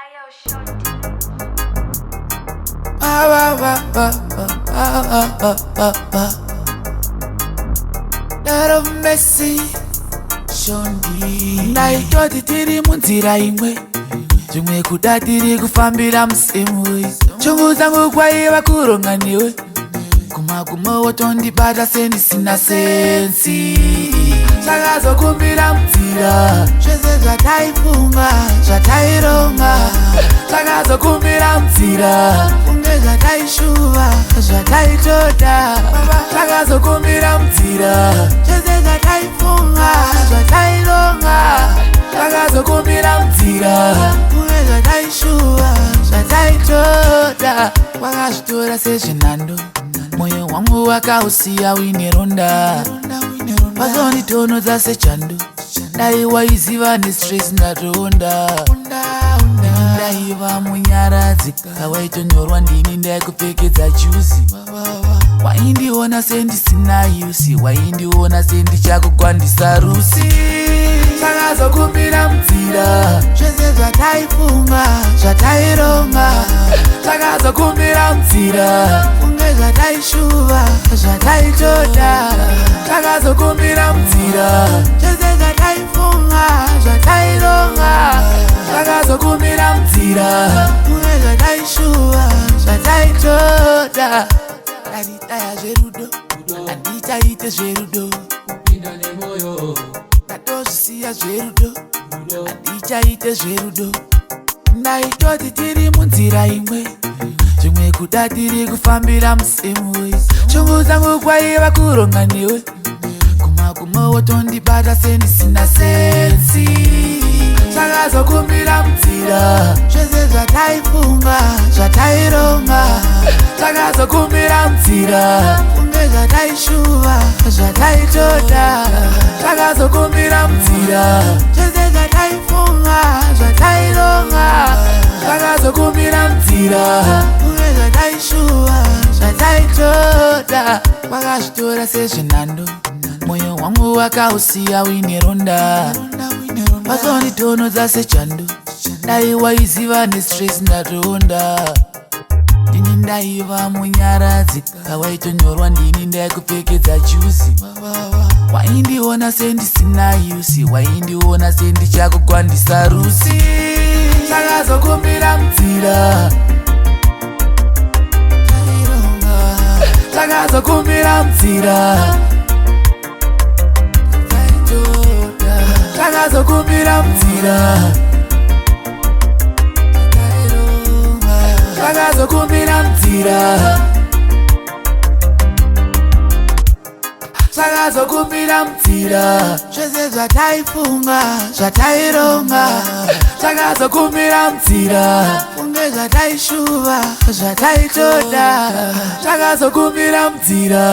Ayo, shorty. Lot of messy shondi naitoti tiri munzira imwe zvimwe kuda tiri kufambira musemwe chungu dzangu kwaiva kuronga newe kumagumo tondibata sendisina sensi zvakazokumbira munzira zvese zvataifunga zvataironga zvakazokumbira munzira funge zvataishuva zvataitoda zvakazokumbira munzira zvese zvataifunga zvataironga zvakazokumbira munzira funge zvataishuva zvataitoda wakazvitora sezvenhando moyo wangu wakausiya uine ronda wazonditonodza sechando dai waiziva nestress ndatoonda ndaiva munyaradzi kawaitonyorwa ndini ndaikupfekedza juzi waindiona sendisina yusi waindiona sendichakugwandisa rusi zvakazokumbira munzira zvese zvataifunga zvataironga zvakazokumbira munzira funge zvataishuva zvataitoda zvakazokumbira munzira zvese zvataifunga zvataironga zvakazokumbira munzira funge zvataishuva zvataitoda dalitaya zverudo handichaite zverudo ndatozvisiya zverudo handichaite zverudo ndaitoti tiri munzira imwe zvimwe kuda tiri kufambira musemwe chungu dzangu kwaiva kuronga newe kumagumo tondibata sendisina sensi zvakazokumbira munzira zvese zvataifunga zvataironga zvakazokumbira munzira funge zvataishuva zvataitoda zvakazokumbira munzira zvese zvataifunga zvataironga zvakazokumbira munzira funge zvataishuva zvataitoda wakazvitora sezvenhando moyo wangu wakausiya uine ronda wazonditonodza sechando dai waiziva nestress ndatoonda ndini ndaiva munyaradzi kawaitonyorwa ndini ndaikupfekedza juzi waindiona sendisina yusi waindiona sendichakugwandisa rusi zvakazokumbira munzira zvakazokumbira munzira zvakazokumbira munzira zvakazokumbira munzira zvakazokumbira munzira zvese zvataifunga zvataironga zvakazokumbira munzira funge zvataishuva zvataitoda zvakazokumbira munzira